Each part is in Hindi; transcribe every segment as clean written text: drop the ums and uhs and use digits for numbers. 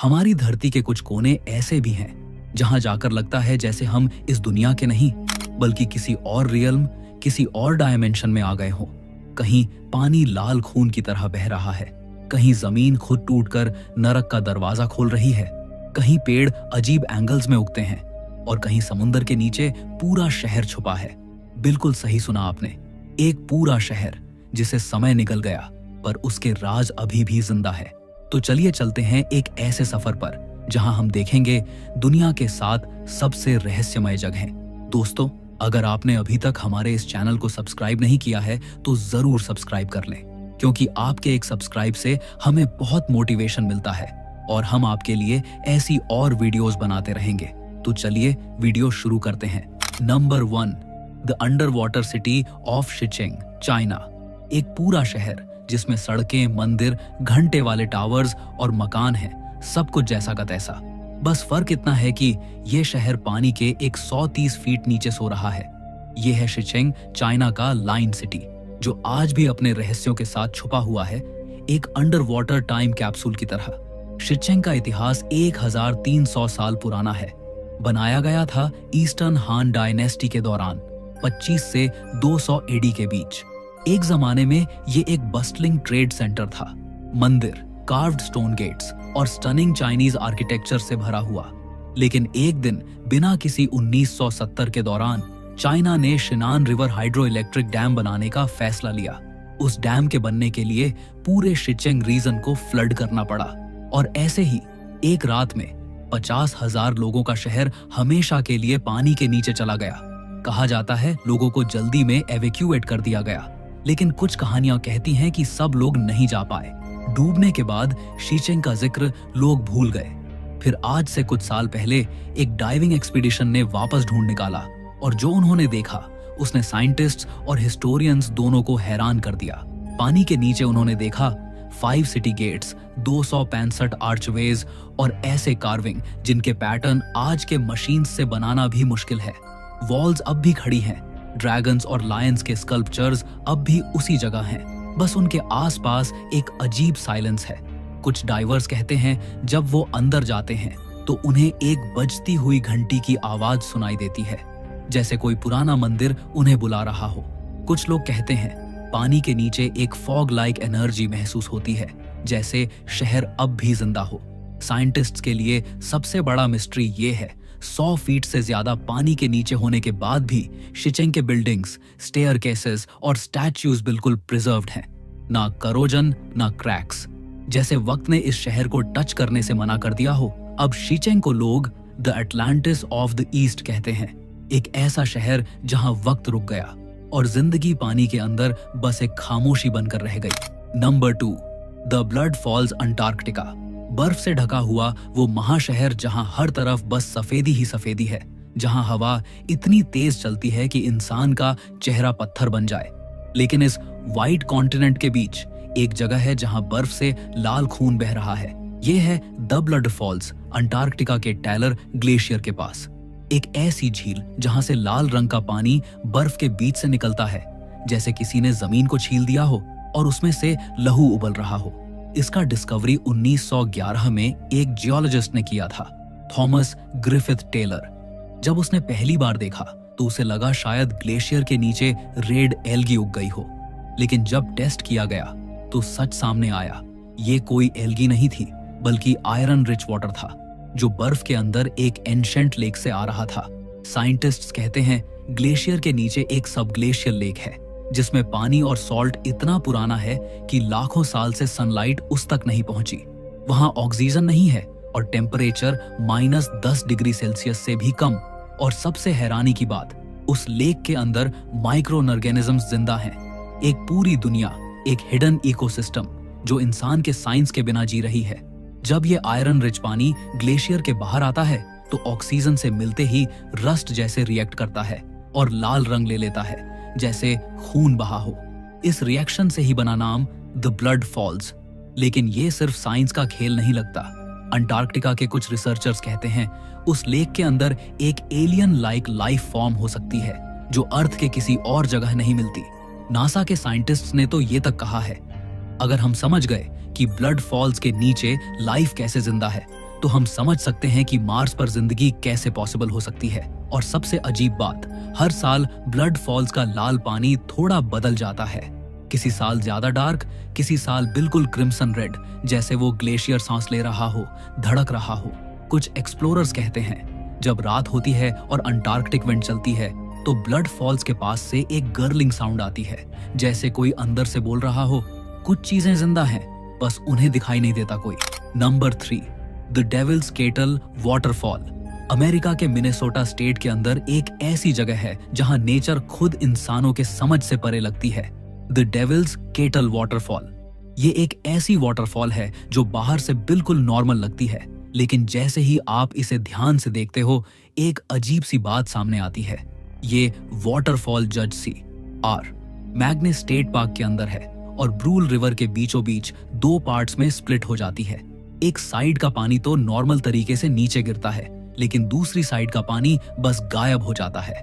हमारी धरती के कुछ कोने ऐसे भी हैं जहां जाकर लगता है जैसे हम इस दुनिया के नहीं बल्कि किसी और रियल्म, किसी और डायमेंशन में आ गए हों। कहीं पानी लाल खून की तरह बह रहा है, कहीं जमीन खुद टूटकर नरक का दरवाजा खोल रही है, कहीं पेड़ अजीब एंगल्स में उगते हैं और कहीं समुद्र के नीचे पूरा शहर छुपा है। बिल्कुल सही सुना आपने, एक पूरा शहर जिसे समय निकल गया पर उसके राज अभी भी जिंदा है। तो चलिए चलते हैं एक ऐसे सफर पर जहां हम देखेंगे दुनिया के 7 सबसे रहस्यमय जगहें। दोस्तों, अगर आपने अभी तक हमारे इस चैनल को सब्सक्राइब नहीं किया है तो जरूर सब्सक्राइब कर लें, क्योंकि आपके एक सब्सक्राइब से हमें बहुत मोटिवेशन मिलता है और हम आपके लिए ऐसी और वीडियोस बनाते रहेंगे। तो चलिए वीडियो शुरू करते हैं। Number 1, the under water city of Shicheng, China. एक पूरा शहर जिसमें सड़कें, मंदिर, घंटे वाले टावर्स और मकान हैं, सब कुछ जैसा का तैसा। बस फर्क इतना है कि ये शहर पानी के 130 फीट नीचे सो रहा है। ये है शिचिंग, चाइना का लाइन सिटी, जो आज भी अपने रहस्यों के साथ छुपा हुआ है, एक अंडर वाटर टाइम कैप्सूल की तरह। शिचिंग का इतिहास 1300 साल पुराना है। बनाया गया था ईस्टर्न हान डायनेस्टी के दौरान 25 से 200 एडी के बीच। एक जमाने में ये एक बस्टलिंग ट्रेड सेंटर था। मंदिर, कार्व्ड स्टोन गेट्स और स्टनिंग चाइनीज आर्किटेक्चर से भरा हुआ। लेकिन एक दिन बिना किसी 1970 के दौरान चाइना ने शिनान रिवर हाइड्रो इलेक्ट्रिक डैम बनाने का फैसला लिया। उस डैम के बनने के लिए पूरे शिचिंग रीजन को फ्लड करना पड़ा और ऐसे ही एक रात में 50,000 लोगों का शहर हमेशा के लिए पानी के नीचे चला गया। कहा जाता है लोगों को जल्दी में एवेक्यूएट कर दिया गया, लेकिन कुछ कहानियां कहती हैं कि सब लोग नहीं जा पाए। डूबने के बाद शिचिंग का जिक्र लोग भूल गए। फिर आज से कुछ साल पहले एक डाइविंग एक्सपीडिशन ने वापस ढूंढ निकाला और जो उन्होंने देखा उसने साइंटिस्ट्स और हिस्टोरियंस दोनों को हैरान कर दिया। पानी के नीचे उन्होंने देखा 5 सिटी गेट्स, 265 आर्चवेज और ऐसे कार्विंग जिनके पैटर्न आज के मशीन से बनाना भी मुश्किल है। वॉल्स अब भी खड़ी हैं, ड्रैगन्स और लायंस के स्कल्पचर्स अब भी उसी जगह हैं, बस उनके आसपास एक अजीब साइलेंस है। कुछ डाइवर्स कहते हैं जब वो अंदर जाते हैं तो उन्हें एक बजती हुई घंटी की आवाज सुनाई देती है, जैसे कोई पुराना मंदिर उन्हें बुला रहा हो। कुछ लोग कहते हैं पानी के नीचे एक फॉग लाइक एनर्जी महसूस होती है, जैसे शहर अब भी जिंदा हो। साइंटिस्ट्स के लिए सबसे बड़ा मिस्ट्री ये है 100 फीट से ज्यादा पानी के नीचे होने के बाद भी शिचिंग के बिल्डिंग्स, स्टेयरकेसेस और स्टैच्यूज बिल्कुल प्रिजर्व्ड हैं। ना करोजन, ना क्रैक्स, जैसे वक्त ने इस शहर को टच करने से मना कर दिया हो। अब शिचिंग को लोग the Atlantis of the east कहते हैं, एक ऐसा शहर जहां वक्त रुक गया और जिंदगी पानी के अंदर बस एक खामोशी बनकर रह गई। Number 2, the blood falls, Antarctica. बर्फ से ढका हुआ वो महाशहर जहां हर तरफ बस सफेदी ही सफेदी है, जहां हवा इतनी तेज चलती है कि इंसान का चेहरा पत्थर बन जाए। लेकिन इस वाइट कॉन्टिनेंट के बीच एक जगह है जहां बर्फ से लाल खून बह रहा है। ये है द ब्लड फॉल्स, अंटार्कटिका के टैलर ग्लेशियर के पास। एक ऐसी झील जहां से लाल रंग का पानी बर्फ के बीच से निकलता है, जैसे किसी ने जमीन को छील दिया हो और उसमें से लहू उबल रहा हो। इसका डिस्कवरी 1911 में एक जियोलॉजिस्ट ने किया था, थॉमस ग्रिफिथ टेलर। जब उसने पहली बार देखा तो उसे लगा शायद ग्लेशियर के नीचे रेड एल्गी उग गई हो, लेकिन जब टेस्ट किया गया तो सच सामने आया। ये कोई एल्गी नहीं थी, बल्कि आयरन रिच वाटर था, जो बर्फ के अंदर एक एंशिएंट लेक से आ रहा था। साइंटिस्ट्स कहते हैं ग्लेशियर के नीचे एक सबग्लेशियल लेक है, जिसमें पानी और सॉल्ट इतना पुराना है कि लाखों साल से सनलाइट उस तक नहीं पहुंची। वहां ऑक्सीजन नहीं है और टेम्परेचर -10 डिग्री सेल्सियस से भी कम। और सबसे हैरानी की बात, उस लेक के अंदर माइक्रो ऑर्गेनिजम्स जिंदा हैं। एक पूरी दुनिया, एक हिडन इकोसिस्टम जो इंसान के साइंस के बिना जी रही है। जब ये आयरन रिच पानी ग्लेशियर के बाहर आता है तो ऑक्सीजन से मिलते ही रस्ट जैसे रिएक्ट करता है और लाल रंग ले लेता है, जैसे खून बहा हो। इस रिएक्शन से ही बना नाम द ब्लड फॉल्स। लेकिन ये सिर्फ साइंस का खेल नहीं लगता। अंटार्कटिका के कुछ रिसर्चर्स कहते हैं उस लेक के अंदर एक एलियन लाइक लाइफ फॉर्म हो सकती है, जो अर्थ के किसी और जगह नहीं मिलती। नासा के साइंटिस्ट्स ने तो ये तक कहा है, अगर हम समझ गए कि ब्लड फॉल्स के नीचे लाइफ कैसे जिंदा है, तो हम समझ सकते हैं कि मार्स पर जिंदगी कैसे पॉसिबल हो सकती है। और सबसे अजीब बात, हर साल ब्लड फॉल्स का लाल पानी थोड़ा बदल जाता है। किसी साल ज्यादा डार्क, किसी साल बिल्कुल क्रिम्सन रेड, जैसे वो ग्लेशियर सांस ले रहा हो, धड़क रहा हो। कुछ एक्सप्लोरर्स कहते हैं जब रात होती है और अंटार्कटिक विंड चलती है तो ब्लड फॉल्स के पास से एक गर्लिंग साउंड आती है, जैसे कोई अंदर से बोल रहा हो कुछ चीजें जिंदा हैं, बस उन्हें दिखाई नहीं देता कोई। Number 3, the Devil's Kettle waterfall. America के मिनेसोटा स्टेट के अंदर एक ऐसी जगह है जहां नेचर खुद इंसानों के समझ से परे लगती है। The Devil's Kettle waterfall. ये एक ऐसी वाटरफॉल है जो बाहर से बिल्कुल नॉर्मल लगती है, लेकिन जैसे ही आप इसे ध्यान से देखते हो एक अजीब सी बात सामने आती है। ये वाटरफॉल जज सी आर मैग्ने स्टेट पार्क के अंदर है और ब्रूल रिवर के बीचों बीच 2 पार्ट्स में स्प्लिट हो जाती है। एक साइड का पानी तो नॉर्मल तरीके से नीचे गिरता है, लेकिन दूसरी साइड का पानी बस गायब हो जाता है।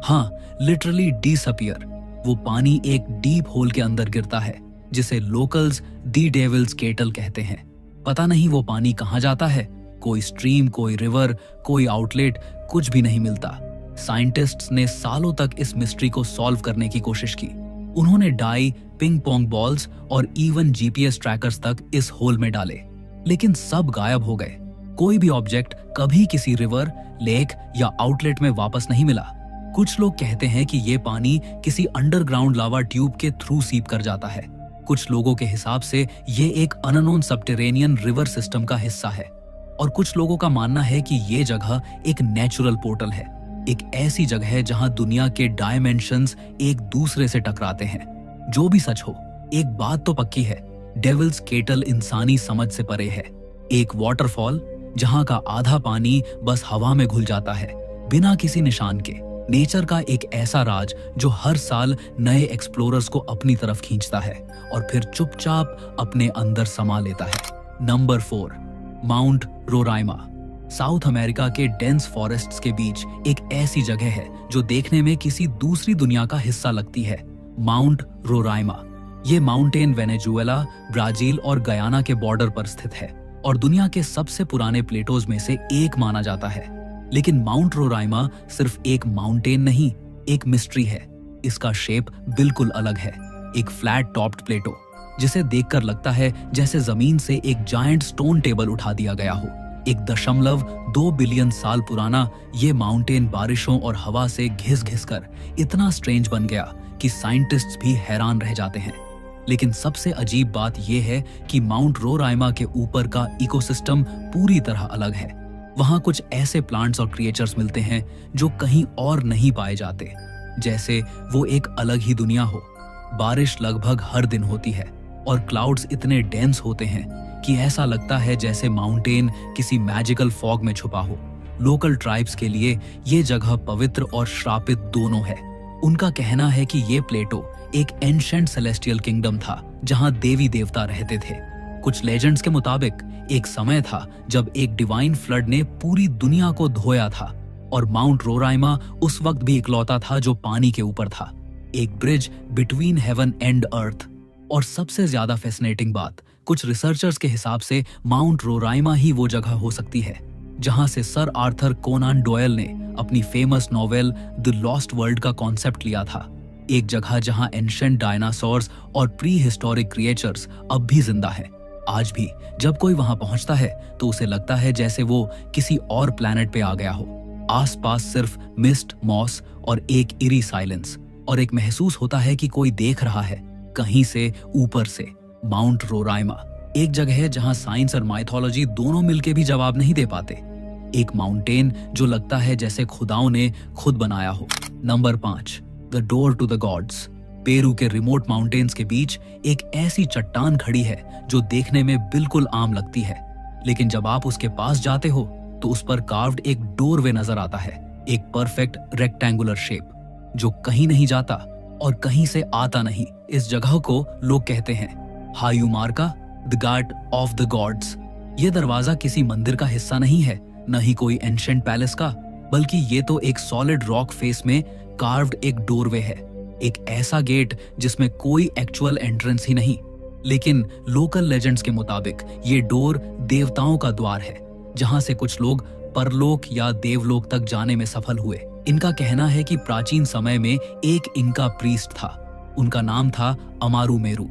हाँ, लिटरली डिसअपीयर। वो पानी एक डीप होल के अंदर गिरता है जिसे लोकल्स दी डेविल्स केटल कहते हैं। पता नहीं वो पानी कहाँ जाता है, कोई स्ट्रीम, कोई रिवर, कोई आउटलेट, कुछ भी नहीं मिलता। साइंटिस्ट्स ने सालों तक इस मिस्ट्री को सॉल्व करने की कोशिश की। उन्होंने डाई, पिंग पोंग बॉल्स और इवन जीपीएस ट्रैकर्स तक इस होल में डाले, लेकिन सब गायब हो गए। कोई भी ऑब्जेक्ट कभी किसी रिवर, लेक या आउटलेट में वापस नहीं मिला। कुछ लोग कहते हैं कि ये पानी किसी अंडरग्राउंड लावा ट्यूब के थ्रू सीप कर जाता है। कुछ लोगों के हिसाब से ये एक अननोन सबटेरेनियन रिवर सिस्टम का हिस्सा है, और कुछ लोगों का मानना है कि ये जगह एक नेचुरल पोर्टल है, एक ऐसी जगह है जहां दुनिया के डायमेंशंस एक दूसरे से टकराते हैं। जो भी सच हो, एक बात तो पक्की है, डेविल्स केटल इंसानी समझ से परे है। एक वाटरफॉल जहां का आधा पानी बस हवा में घुल जाता है बिना किसी निशान के। नेचर का एक ऐसा राज जो हर साल नए एक्सप्लोरर्स को अपनी तरफ खींचता है और फिर चुपचाप अपने अंदर समा लेता है। Number 4, mount Roraima. South America के डेंस फॉरेस्ट्स के बीच एक ऐसी जगह है जो देखने में किसी दूसरी दुनिया का हिस्सा लगती है। Mount Roraima. ये माउंटेन वेनेजुएला, ब्राजील और गयाना के बॉर्डर पर स्थित है और दुनिया के सबसे पुराने प्लेटोज में से एक माना जाता है। लेकिन माउंट रोराइमा सिर्फ एक माउंटेन नहीं, एक मिस्ट्री है। इसका शेप बिल्कुल अलग है, एक फ्लैट टॉप्ड प्लेटो जिसे देखकर लगता है जैसे जमीन से एक जायंट स्टोन टेबल उठा दिया गया हो। 1.2 बिलियन साल पुराना ये माउंटेन बारिशों और हवा से घिस घिस कर इतना स्ट्रेंज बन गया कि साइंटिस्ट्स भी हैरान रह जाते हैं। लेकिन सबसे अजीब बात यह है कि माउंट रोराइमा के ऊपर का इकोसिस्टम पूरी तरह अलग है। वहां कुछ ऐसे प्लांट्स और क्रिएचर्स मिलते हैं जो कहीं और नहीं पाए जाते, जैसे वो एक अलग ही दुनिया हो। बारिश लगभग हर दिन होती है और क्लाउड्स इतने डेंस होते हैं कि ऐसा लगता है जैसे माउंटेन किसी मैजिकल फॉग में छुपा हो। लोकल ट्राइब्स के लिए ये जगह पवित्र और श्रापित दोनों है। उनका कहना है कि ये प्लेटो एक एंशिएंट सेलेस्टियल किंगडम था जहां देवी देवता रहते थे। कुछ लेजेंड्स के मुताबिक एक समय था जब एक डिवाइन फ्लड ने पूरी दुनिया को धोया था और माउंट रोराइमा उस वक्त भी इकलौता था जो पानी के ऊपर था, एक bridge between heaven and earth. और सबसे ज्यादा फैसिनेटिंग बात, कुछ रिसर्चर्स के हिसाब से माउंट रोराइमा ही वो जगह हो सकती है जहां से सर आर्थर कोनान डॉयल ने अपनी famous novel the lost world का कॉन्सेप्ट लिया था। एक जगह जहां एंशिएंट डायनासोर्स और प्री हिस्टोरिक क्रिएचर्स अब भी जिंदा हैं। आज भी जब कोई वहां पहुंचता है तो उसे लगता है जैसे वो किसी और प्लैनेट पे आ गया हो। आसपास सिर्फ मिस्ट, मॉस और एक इरी साइलेंस, और एक महसूस होता है कि कोई देख रहा है कहीं से, ऊपर से। माउंट रोराइमा एक जगह है जहां साइंस और माइथोलॉजी दोनों मिलके भी जवाब नहीं दे पाते। एक माउंटेन जो लगता है जैसे खुदाओं ने खुद बनाया हो। Number 5, the door to the gods. Peru के रिमोट माउंटेन्स के बीच एक ऐसी चट्टान खड़ी है जो देखने में बिल्कुल आम लगती है, लेकिन जब आप उसके पास जाते हो तो उस पर कार्व्ड एक डोरवे नजर आता है, एक परफेक्ट रेक्टेंगुलर शेप जो कहीं नहीं जाता और कहीं से आता नहीं। इस जगह को लोग कहते हैं Hayu Marca, the guard of the gods. ये दरवाजा किसी मंदिर का हिस्सा नहीं है, न ही कोई एंशिएंट पैलेस का, बल्कि ये तो एक सॉलिड रॉक फेस में कार्व्ड एक डोरवे है, एक ऐसा गेट जिसमें कोई एक्चुअल एंट्रेंस ही नहीं। लेकिन लोकल लेजेंड्स के मुताबिक ये डोर देवताओं का द्वार है, जहां से कुछ लोग परलोक या देवलोक तक जाने में सफल हुए। इनका कहना है कि प्राचीन समय में एक इंका प्रीस्ट था, उनका नाम था अमारू मेरू।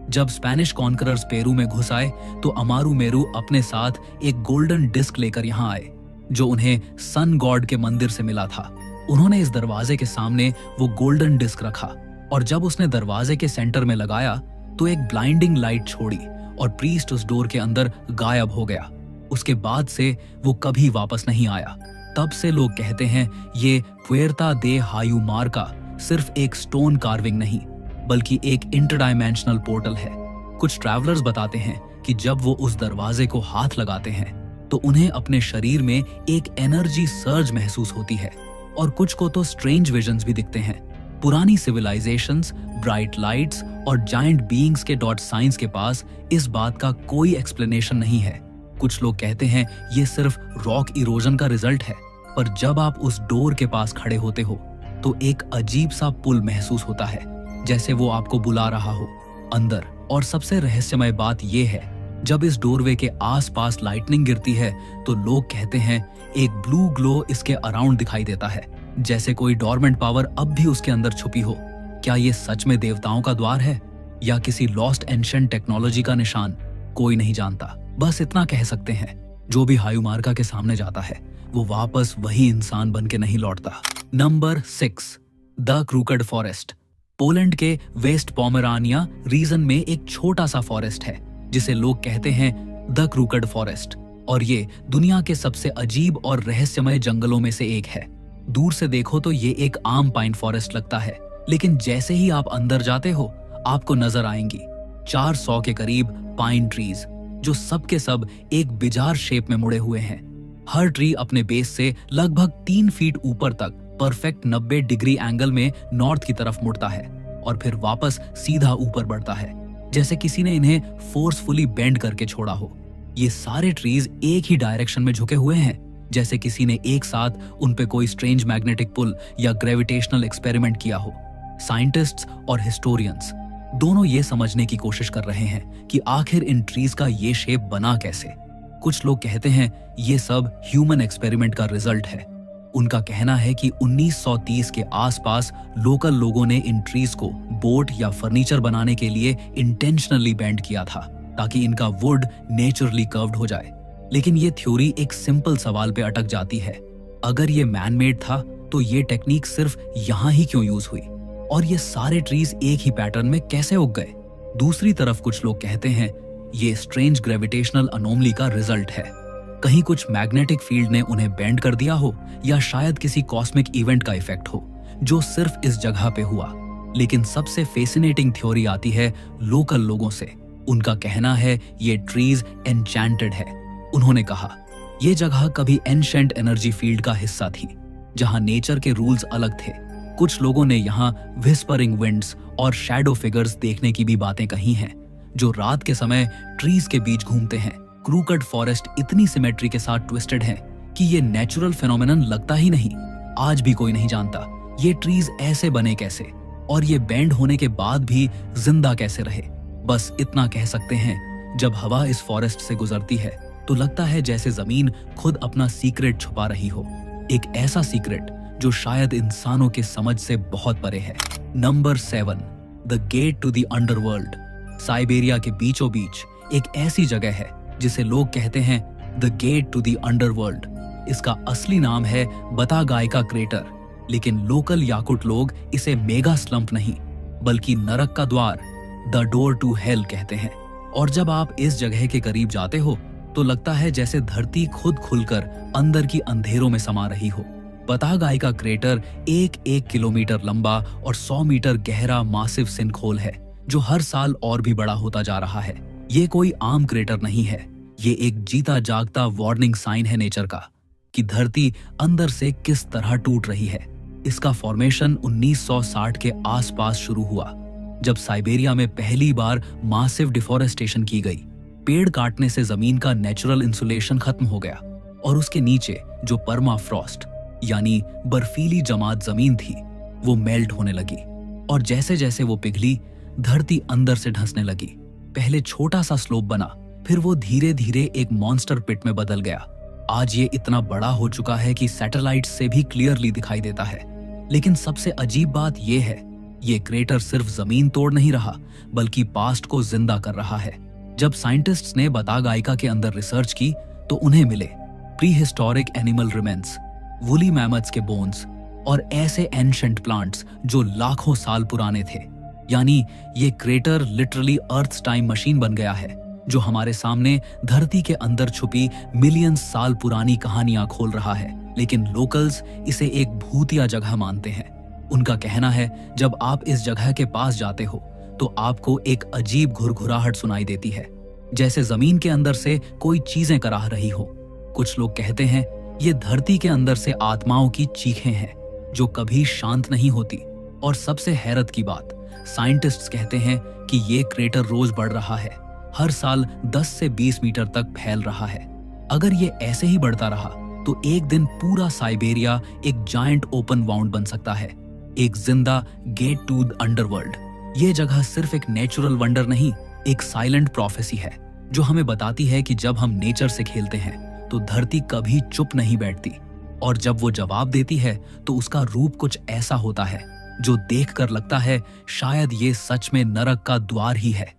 जब स्पेनिश कॉन्करर्स पेरू में घुस आए तो अमारू मेरू अपने साथ एक गोल्डन डिस्क लेकर यहाँ आए, जो उन्हें सन गॉड के मंदिर से मिला था। उन्होंने इस दरवाजे के सामने वो गोल्डन डिस्क रखा और जब उसने दरवाजे के सेंटर में लगाया तो एक ब्लाइंडिंग लाइट छोड़ी और प्रीस्ट उस डोर के अंदर गायब हो गया। उसके बाद से वो कभी वापस नहीं आया। तब से लोग कहते हैं ये पुएर्ता दे हायूमार्का सिर्फ एक स्टोन कार्विंग नहीं बल्कि एक इंटरडायमेंशनल पोर्टल है। कुछ ट्रैवलर्स बताते हैं कि जब वो उस दरवाजे को हाथ लगाते हैं तो उन्हें अपने शरीर में एक एनर्जी सर्ज महसूस होती है और कुछ को तो स्ट्रेंज विजन्स भी दिखते हैं। पुरानी सिविलाइजेशंस, ब्राइट लाइट्स और जायंट बीइंग्स के डॉट साइंस के पास इस बात का कोई एक्सप्लेनेशन नहीं है। कुछ लोग कहते हैं ये सिर्फ रॉक इरोजन का रिजल्ट है, पर जब आप उस डोर के पास खड़े होते हो तो एक अजीब सा पुल महसूस होता है, जैसे वो आपको बुला रहा हो अंदर। और सबसे रहस्यमय बात यह है, जब इस डोरवे के आसपास लाइटनिंग गिरती है तो लोग कहते हैं एक ब्लू ग्लो इसके अराउंड दिखाई देता है, जैसे कोई डोरमेंट पावर अब भी उसके अंदर छुपी हो। क्या ये सच में देवताओं का द्वार है या किसी लॉस्ट एंशिएंट टेक्नोलॉजी का निशान? कोई नहीं जानता। बस इतना कह सकते हैं, जो भी हायूमार्का के सामने जाता है वो वापस वही इंसान बन के नहीं लौटता। Number 6, the crooked forest. Poland के वेस्ट पोमेरानिया रीजन में एक छोटा सा फॉरेस्ट है जिसे लोग कहते हैं द क्रूकड फॉरेस्ट, और ये दुनिया के सबसे अजीब और रहस्यमय जंगलों में से एक है। दूर से देखो तो ये एक आम पाइन फॉरेस्ट लगता है, लेकिन जैसे ही आप अंदर जाते हो आपको नजर आएंगी 400 के करीब पाइन ट्रीज, जो सब के सब एक बिजार शेप में मुड़े हुए हैं। हर ट्री अपने बेस से लगभग 3 फीट ऊपर तक परफेक्ट 90 डिग्री एंगल में नॉर्थ की तरफ मुड़ता है और फिर वापस सीधा ऊपर बढ़ता है, जैसे किसी ने इन्हें फोर्सफुली बेंड करके छोड़ा हो। ये सारे ट्रीज एक ही डायरेक्शन में झुके हुए हैं, जैसे किसी ने एक साथ उन पे कोई स्ट्रेंज मैग्नेटिक पुल या ग्रेविटेशनल एक्सपेरिमेंट किया हो। साइंटिस्ट्स और हिस्टोरियंस दोनों ये समझने की कोशिश कर रहे हैं कि आखिर इन ट्रीज का ये शेप बना कैसे। कुछ लोग कहते हैं ये सब ह्यूमन एक्सपेरिमेंट का रिजल्ट है। उनका कहना है कि 1930 के आसपास लोकल लोगों ने इन ट्रीज को बोट या फर्नीचर बनाने के लिए इंटेंशनली बेंड किया था ताकि इनका वुड नेचुरली कर्व्ड हो जाए। लेकिन ये थ्योरी एक सिंपल सवाल पे अटक जाती है, अगर ये मैनमेड था तो ये टेक्निक सिर्फ यहाँ ही क्यों यूज हुई और ये सारे ट्रीज एक ही पैटर्न में कैसे उग गए। दूसरी तरफ कुछ लोग कहते हैं ये स्ट्रेंज ग्रेविटेशनल अनोमली का रिजल्ट है। कहीं कुछ मैग्नेटिक फील्ड ने उन्हें बेंड कर दिया हो या शायद किसी कॉस्मिक इवेंट का इफेक्ट हो जो सिर्फ इस जगह पे हुआ। लेकिन सबसे फैसिनेटिंग थ्योरी आती है लोकल लोगों से। उनका कहना है ये ट्रीज एन्चेंटेड है। उन्होंने कहा ये जगह कभी एंशिएंट एनर्जी फील्ड का हिस्सा थी जहां नेचर के रूल्स अलग थे। कुछ लोगों ने यहाँ विस्परिंग विंड्स और शैडो फिगर्स देखने की भी बातें कही हैं, जो रात के समय ट्रीज के बीच घूमते हैं। क्रूकड फॉरेस्ट इतनी सिमेट्री के साथ ट्विस्टेड है कि ये नेचुरल फेनोमेनन लगता ही नहीं। आज भी कोई नहीं जानता ये ट्रीज ऐसे बने कैसे और ये बेंड होने के बाद भी जिंदा कैसे रहे। बस इतना कह सकते हैं, जब हवा इस फॉरेस्ट से गुजरती है तो लगता है जैसे जमीन खुद अपना सीक्रेट छुपा रही हो, एक ऐसा सीक्रेट जो शायद इंसानों के समझ से बहुत परे है। Number 7, the gate to the underworld. Siberia के बीचों बीच एक ऐसी जगह है जिसे लोग कहते हैं the gate to the underworld. इसका असली नाम है बतागायका क्रेटर, लेकिन लोकल याकुट लोग इसे मेगा स्लम्प नहीं बल्कि नरक का द्वार, द डोर टू हेल कहते हैं। और जब आप इस जगह के करीब जाते हो तो लगता है जैसे धरती खुद खुलकर अंदर की अंधेरों में समा रही हो। बतागायका क्रेटर 1 किलोमीटर लंबा और 100 मीटर गहरा मासिव सिनखोल है जो हर साल और भी बड़ा होता जा रहा है। ये कोई आम क्रेटर नहीं है, ये एक जीता जागता वार्निंग साइन है नेचर का कि धरती अंदर से किस तरह टूट रही है। इसका फॉर्मेशन 1960 के आसपास शुरू हुआ, जब साइबेरिया में पहली बार मासिव डिफोरेस्टेशन की गई। पेड़ काटने से जमीन का नेचुरल इंसुलेशन खत्म हो गया और उसके नीचे जो परमाफ्रॉस्ट यानी बर्फीली जमात जमीन थी वो मेल्ट होने लगी और जैसे जैसे वो पिघली धरती अंदर से धंसने लगी। पहले छोटा सा स्लोप बना, फिर वो धीरे धीरे एक मॉन्स्टर पिट में बदल गया आज ये इतना बड़ा हो चुका है कि सैटेलाइट से भी क्लियरली दिखाई देता है। लेकिन सबसे अजीब बात यह है, ये क्रेटर सिर्फ जमीन तोड़ नहीं रहा बल्कि पास्ट को जिंदा कर रहा है। जब साइंटिस्ट्स ने बतागाइका के अंदर रिसर्च की तो उन्हें मिले pre historic animal remains, woolly mammoths के बोन्स और ऐसे एंशंट प्लांट्स जो लाखों साल पुराने थे। यानी ये crater literally earth time machine बन गया है जो हमारे सामने धरती के अंदर छुपी मिलियन साल पुरानी कहानियां खोल रहा है। लेकिन लोकल्स इसे एक भूतिया जगह मानते हैं। उनका कहना है जब आप इस जगह के पास जाते हो तो आपको एक अजीब घुरघुराहट सुनाई देती है, जैसे जमीन के अंदर से कोई चीजें कराह रही हो। कुछ लोग कहते हैं ये धरती के अंदर से आत्माओं की चीखें हैं जो कभी शांत नहीं होती। और सबसे हैरत की बात, साइंटिस्ट्स कहते हैं कि ये क्रेटर रोज बढ़ रहा है, हर साल 10 से 20 मीटर तक फैल रहा है। अगर ये ऐसे ही बढ़ता रहा तो एक दिन पूरा साइबेरिया एक जायंट ओपन वाउंड बन सकता है, एक जिंदा गेट टू द अंडरवर्ल्ड। ये जगह सिर्फ एक नेचुरल वंडर नहीं, एक साइलेंट प्रोफेसी है जो हमें बताती है कि जब हम नेचर से खेलते हैं तो धरती कभी चुप नहीं बैठती, और जब वो जवाब देती है तो उसका रूप कुछ ऐसा होता है जो देखकर लगता है शायद ये सच में नरक का द्वार ही है।